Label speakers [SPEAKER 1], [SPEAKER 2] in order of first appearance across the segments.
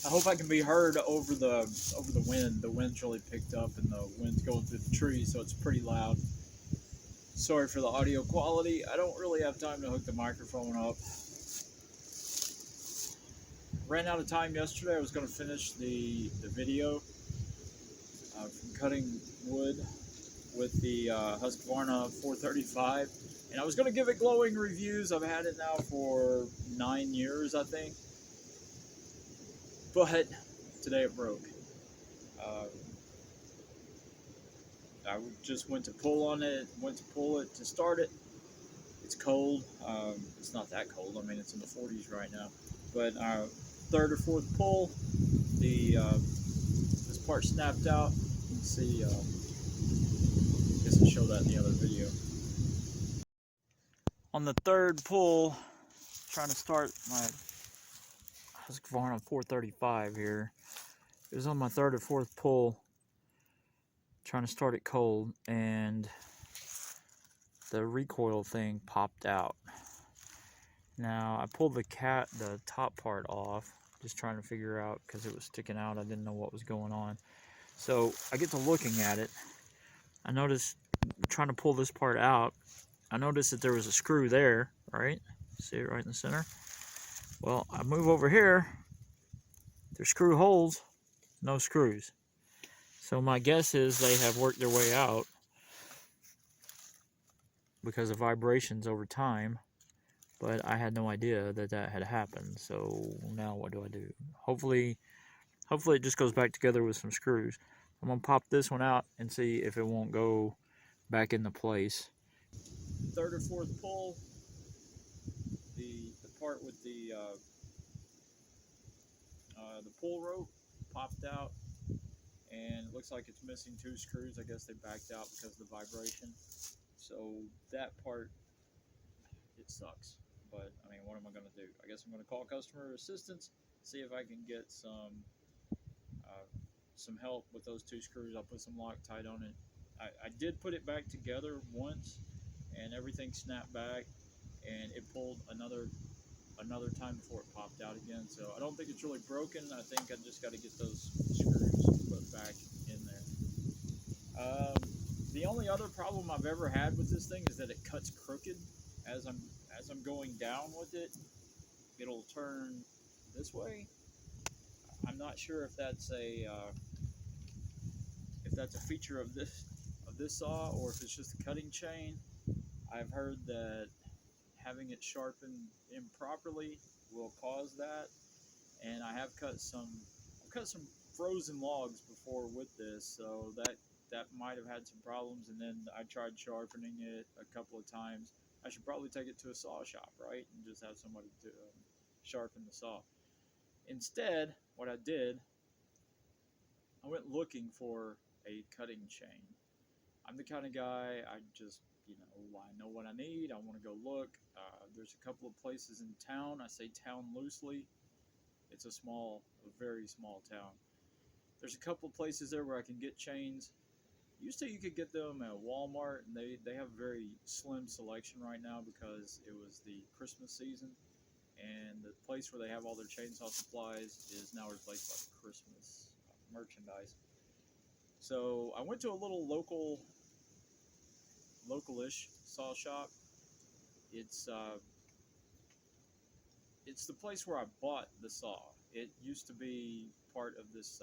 [SPEAKER 1] I hope I can be heard over the wind. The wind's really picked up, and the wind's going through the trees, so it's pretty loud. Sorry for the audio quality. I don't really have time to hook the microphone up. Ran out of time yesterday. I was going to finish the video from cutting wood with the Husqvarna 435, and I was going to give it glowing reviews. I've had it now for 9 years, I think, but today it broke. Uh, I just went to pull on it, went to pull it to start it. It's cold. It's not that cold. I mean, it's in the 40s right now. But third or fourth pull, the this part snapped out. You can see. I guess I showed that in the other video. On the third pull, trying to start my Husqvarna 435 here. It was on my third or fourth pull, trying to start it cold, and the recoil thing popped out. Now I pulled the top part off, just trying to figure out, because it was sticking out. I didn't know what was going on. So I get to looking at it. I noticed, trying to pull this part out, I noticed that there was a screw there, right? See it right in the center? Well, I move over here, there's screw holes, no screws. So my guess is they have worked their way out because of vibrations over time. But I had no idea that that had happened. So now what do I do? Hopefully it just goes back together with some screws. I'm gonna pop this one out and see if it won't go back into place. Third or fourth pull, the part with the pull rope popped out, and it looks like it's missing 2 screws. I guess they backed out because of the vibration. So that part, it sucks. But I mean, what am I going to do? I guess I'm going to call customer assistance, see if I can get some help with those 2 screws. I'll put some Loctite on it. I did put it back together once, and everything snapped back, and it pulled another time before it popped out again. So I don't think it's really broken. I think I just got to get those screws put back in there. The only other problem I've ever had with this thing is that it cuts crooked. As I'm going down with it, it'll turn this way. I'm not sure if that's a feature of this saw, or if it's just a cutting chain. I've heard that having it sharpened improperly will cause that, and I've cut some frozen logs before with this, so that might have had some problems. And then I tried sharpening it a couple of times. I should probably take it to a saw shop, right, and just have somebody to sharpen the saw. Instead, what I did, I went looking for a cutting chain. I'm the kind of guy, I just, I know what I need. I want to go look. There's a couple of places in town. I say town loosely. It's a very small town. There's a couple of places there where I can get chains. Used to, you could get them at Walmart, and they have a very slim selection right now because it was the Christmas season, and the place where they have all their chainsaw supplies is now replaced by Christmas merchandise. So I went to a little localish saw shop. It's the place where I bought the saw. It used to be part of this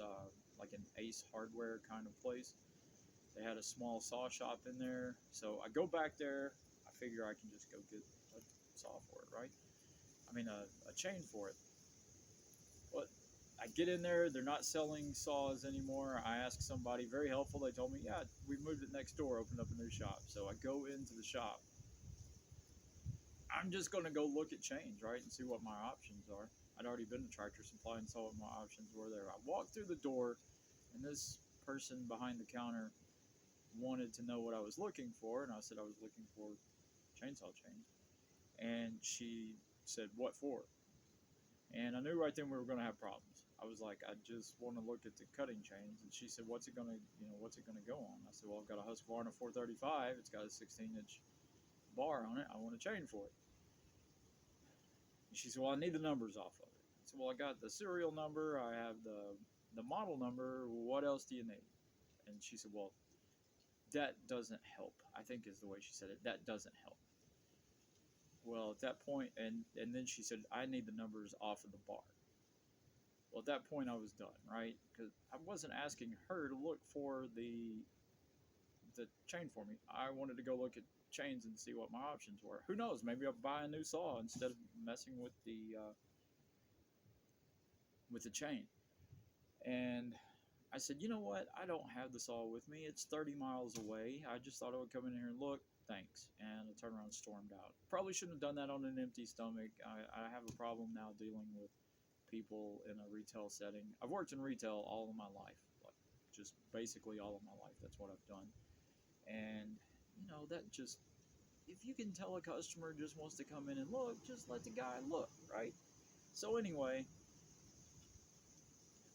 [SPEAKER 1] like an Ace Hardware kind of place. They had a small saw shop in there, so I go back there. I figure I can just go get a saw for it, right? I mean a chain for it. But I get in there, they're not selling saws anymore. I ask somebody, very helpful. They told me, yeah, we moved it next door, opened up a new shop. So I go into the shop. I'm just going to go look at chains, right, and see what my options are. I'd already been to Tractor Supply and saw what my options were there. I walked through the door, and this person behind the counter wanted to know what I was looking for, and I said I was looking for chainsaw chains. And she said, what for? And I knew right then we were going to have problems. I was like, I just want to look at the cutting chains. And she said, what's it going to go on? I said, well, I've got a Husqvarna 435. It's got a 16-inch bar on it. I want a chain for it. And she said, well, I need the numbers off of it. I said, well, I got the serial number, I have the model number. What else do you need? And she said, well, that doesn't help. I think is the way she said it. That doesn't help. Well, at that point, and then she said, I need the numbers off of the bar. Well, at that point, I was done, right? Because I wasn't asking her to look for the chain for me. I wanted to go look at chains and see what my options were. Who knows? Maybe I'll buy a new saw instead of messing with the chain. And I said, you know what? I don't have the saw with me. It's 30 miles away. I just thought I would come in here and look. Thanks. And I turned around and stormed out. Probably shouldn't have done that on an empty stomach. I have a problem now dealing with people in a retail setting. I've worked in retail all of my life, like just basically all of my life. That's what I've done. And, that just, if you can tell a customer just wants to come in and look, just let the guy look, right? So anyway,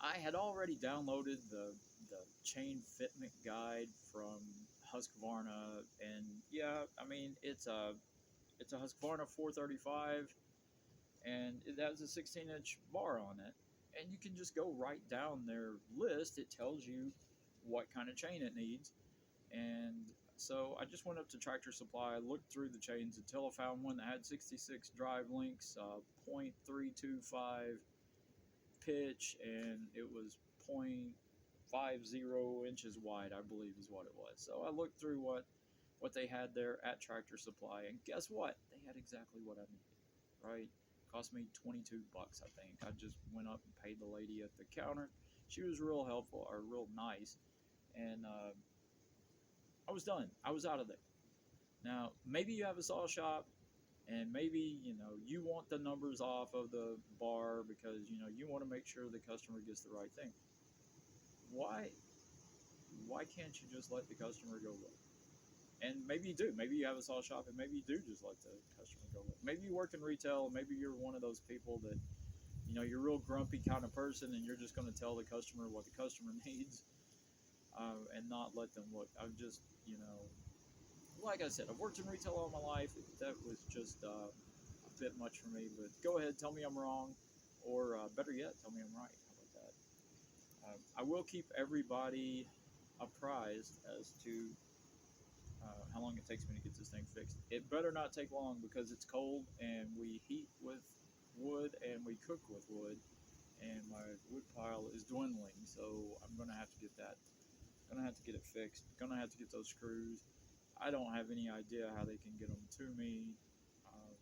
[SPEAKER 1] I had already downloaded the chain fitment guide from Husqvarna, and yeah, I mean it's a Husqvarna 435, and it has a 16-inch bar on it, and you can just go right down their list. It tells you what kind of chain it needs, and so I just went up to Tractor Supply, looked through the chains until I found one that had 66 drive links, 0.325 pitch, and it was 0.50 inches wide, I believe is what it was. So I looked through what they had there at Tractor Supply, and guess what? They had exactly what I needed, right? Cost me 22 bucks, I think. I just went up and paid the lady at the counter. She was real helpful, or real nice, and I was done. I was out of there. Now, maybe you have a saw shop, and maybe you want the numbers off of the bar because you want to make sure the customer gets the right thing. Why can't you just let the customer go look? And maybe you do. Maybe you have a saw shop, and maybe you do just let the customer go look. Maybe you work in retail. Maybe you're one of those people that you're a real grumpy kind of person, and you're just going to tell the customer what the customer needs, and not let them look. I've just like I said, I've worked in retail all my life. That was just a bit much for me. But go ahead, tell me I'm wrong, or better yet, tell me I'm right. How about that? I will keep everybody apprised as to how long it takes me to get this thing fixed. It better not take long because it's cold and we heat with wood and we cook with wood, and my wood pile is dwindling. So I'm gonna have to get that. Gonna have to get it fixed. Gonna have to get those screws. I don't have any idea how they can get them to me, um,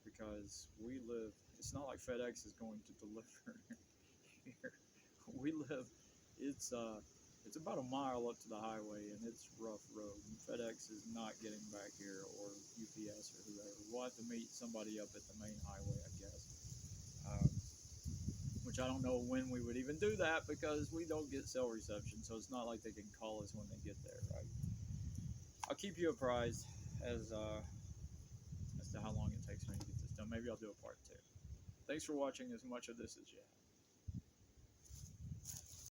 [SPEAKER 1] because we live. It's not like FedEx is going to deliver here. We live. It's it's about a mile up to the highway, and it's rough road. And FedEx is not getting back here, or UPS or whoever. We'll have to meet somebody up at the main highway, I guess. Which I don't know when we would even do that because we don't get cell reception, so it's not like they can call us when they get there, right? I'll keep you apprised as to how long it takes me to get this done. Maybe I'll do a part two. Thanks for watching as much of this as you have.